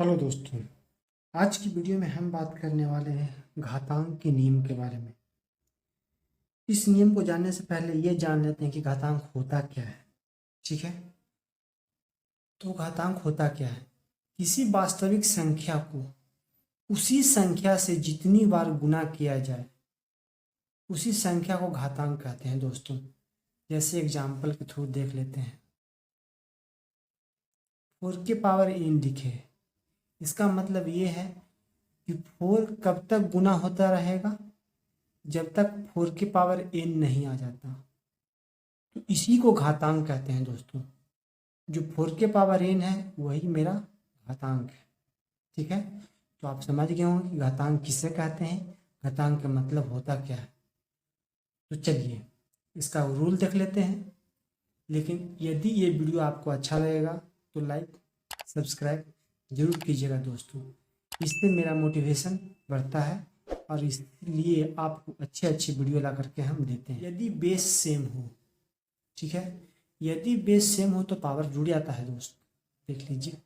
Hello दोस्तों। आज की वीडियो में हम बात करने वाले हैं घातांक के नियम के बारे में। इस नियम को जानने से पहले ये जान लेते हैं कि घातांक होता क्या है। ठीक है, तो घातांक होता क्या है? किसी वास्तविक संख्या को उसी संख्या से जितनी बार गुना किया जाए उसी संख्या को घातांक कहते हैं दोस्तों। जैसे एग्जाम्पल के थ्रू देख लेते हैं। 4 के पावर n लिखे, इसका मतलब ये है कि 4 कब तक गुना होता रहेगा जब तक 4 की पावर n नहीं आ जाता। तो इसी को घातांक कहते हैं दोस्तों। जो 4 के पावर n है वही मेरा घातांक है। ठीक है, तो आप समझ गए होंगे कि घातांक किसे कहते हैं, घातांक का मतलब होता क्या है। तो चलिए इसका रूल देख लेते हैं। लेकिन यदि ये वीडियो आपको अच्छा लगेगा तो लाइक सब्सक्राइब जरूर कीजिएगा दोस्तों। इससे मेरा मोटिवेशन बढ़ता है और इसलिए आपको अच्छे अच्छे वीडियो ला करके हम देते हैं। यदि बेस सेम हो, ठीक है, यदि बेस सेम हो तो पावर जुड़ जाता है दोस्त। देख लीजिए,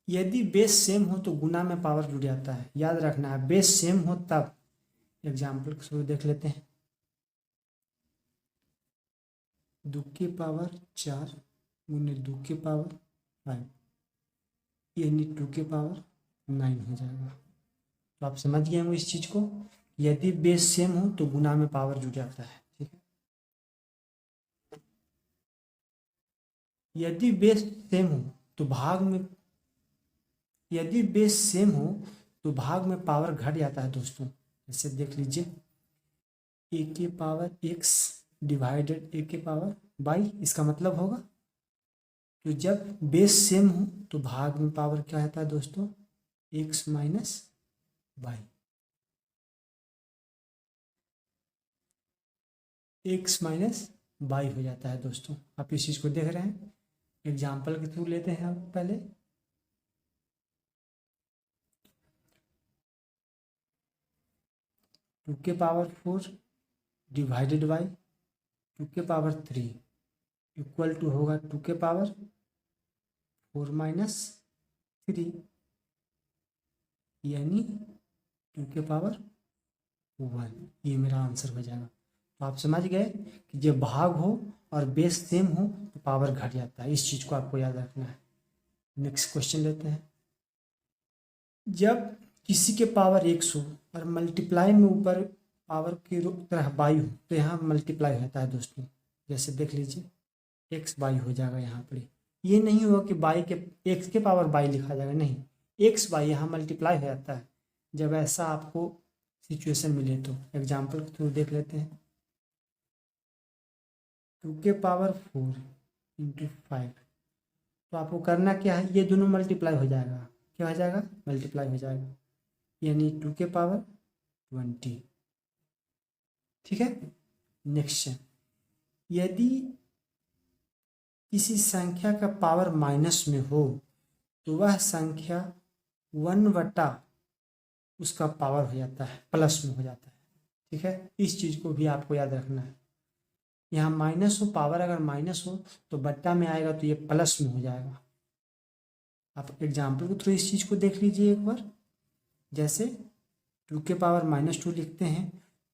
यदि बेस सेम हो तो गुना में पावर जुड़ जाता है। याद रखना है, बेस सेम हो तब। एग्जाम्पल के थ्रू देख लेते हैं। 2 की पावर 4 गुने 2 की पावर 5 यानी 2 की पावर 9 हो जाएगा। तो आप समझ गए होंगे इस चीज को। यदि बेस सेम हो तो गुना में पावर जुड़ जाता है। ठीक है, यदि बेस सेम हो तो भाग में, यदि बेस सेम हो तो भाग में पावर घट जाता है दोस्तों। जैसे देख लीजिए, ए के पावर x डिवाइडेड ए के पावर बाई, इसका मतलब होगा तो जब बेस सेम हो तो भाग में पावर क्या आता है दोस्तों, x minus y. x minus y हो जाता है दोस्तों। आप इस चीज को देख रहे हैं। एग्जाम्पल के थ्रू लेते हैं आप पहले। 2 के पावर 4 डिवाइडेड बाई 2 के पावर 3 इक्वल टू होगा 2 के पावर 4 माइनस 3 यानी 2 के पावर 1। ये मेरा आंसर हो जाएगा। तो आप समझ गए कि जब भाग हो और बेस सेम हो तो पावर घट जाता है। इस चीज को आपको याद रखना है। नेक्स्ट क्वेश्चन लेते हैं। जब किसी के पावर 1 हो और मल्टीप्लाई में ऊपर पावर की तरह बाई हो तो यहाँ मल्टीप्लाई होता है दोस्तों। जैसे देख लीजिए, एक्स बाई हो जाएगा यहाँ पर। ये नहीं होगा कि बाई के एक्स के पावर बाई लिखा जाएगा, नहीं, एक्स बाई यहाँ मल्टीप्लाई हो जाता है। जब ऐसा आपको सिचुएशन मिले तो एग्जाम्पल के थ्रू देख लेते हैं। 2 के पावर 4 इंटू 5, तो आपको करना क्या है, ये दोनों मल्टीप्लाई हो जाएगा। क्या हो जाएगा, मल्टीप्लाई हो जाएगा, यानी 2 के पावर 20। ठीक है, नेक्स्ट, यदि किसी संख्या का पावर माइनस में हो तो वह संख्या 1/, उसका पावर हो जाता है प्लस में हो जाता है। ठीक है, इस चीज को भी आपको याद रखना है। यहाँ माइनस हो, पावर अगर माइनस हो तो बट्टा में आएगा तो ये प्लस में हो जाएगा। आप एग्जाम्पल के थ्रू इस चीज को देख लीजिए एक बार। जैसे 2 के पावर -2 लिखते हैं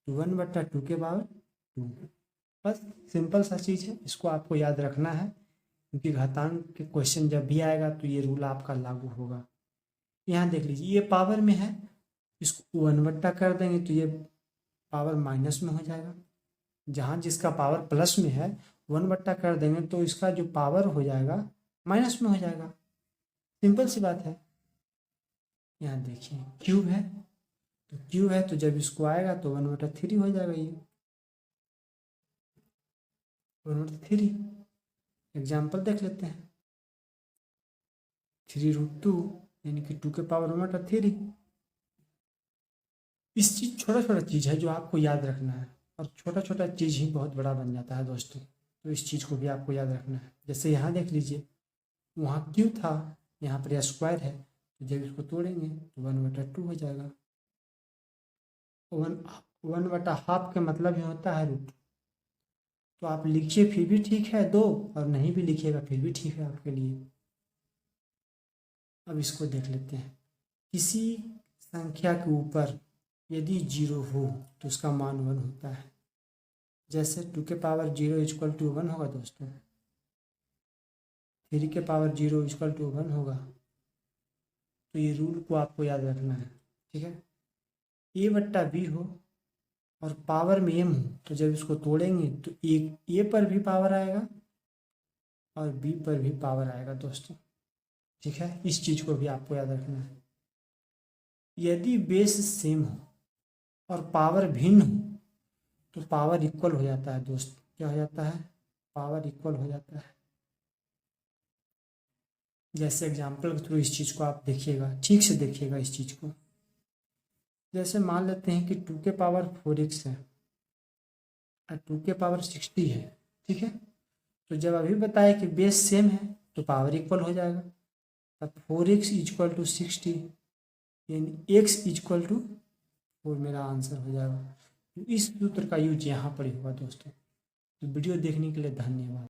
तो 1/2 के पावर 2। बस सिंपल सा चीज है, इसको आपको याद रखना है क्योंकि घातांक के क्वेश्चन जब भी आएगा तो ये रूल आपका लागू होगा। यहाँ देख लीजिए, ये पावर में है, इसको 1/, कर देंगे तो ये पावर माइनस में हो जाएगा। जहाँ जिसका पावर प्लस में है 1/, कर देंगे तो इसका जो पावर हो जाएगा माइनस में हो जाएगा। सिंपल सी बात है। यहाँ देखिए, क्यूब है तो क्यूब है तो जब इसको आएगा तो 1/3 हो जाएगा। ये 1/3। एग्जाम्पल देख लेते हैं। 3√2 यानी कि 2 के पावर 1/3। इस चीज, छोटा छोटा चीज है जो आपको याद रखना है, और छोटा छोटा चीज ही बहुत बड़ा बन जाता है दोस्तों। तो इस चीज को भी आपको याद रखना है। जैसे यहाँ देख लीजिए, वहाँ क्यूब था, यहाँ पर स्क्वायर है, तो जब इसको तोड़ेंगे तो 1/2 हो जाएगा। 1/2 का मतलब ही होता है रूट। तो आप लिखिए फिर भी ठीक है 2, और नहीं भी लिखिएगा फिर भी ठीक है आपके लिए। अब इसको देख लेते हैं। किसी संख्या के ऊपर यदि 0 हो तो उसका मान 1 होता है। जैसे 2 के पावर 0 इक्वल टू 1 होगा दोस्तों, 3 के पावर 0 इक्वल टू 1 होगा। तो ये रूल को आपको याद रखना है, ठीक है। ए बट्टा बी हो और पावर में एम हो, तो जब इसको तोड़ेंगे तो एक ए पर भी पावर आएगा और बी पर भी पावर आएगा दोस्तों, ठीक है। इस चीज़ को भी आपको याद रखना है। यदि बेस सेम हो और पावर भिन्न हो तो पावर इक्वल हो जाता है दोस्त। क्या हो जाता है? पावर इक्वल हो जाता है। जैसे एग्जाम्पल के थ्रू इस चीज़ को आप देखिएगा, ठीक से देखिएगा इस चीज़ को। जैसे मान लेते हैं कि 2 के पावर 4x है और 2 के पावर 60 है, ठीक है। तो जब अभी बताया कि बेस सेम है तो पावर इक्वल हो जाएगा। तब 4x इक्वल टू 60 यानी x इक्वल टू 4 मेरा आंसर हो जाएगा। तो इस सूत्र का यूज यहाँ पर ही होगा दोस्तों। तो वीडियो देखने के लिए धन्यवाद।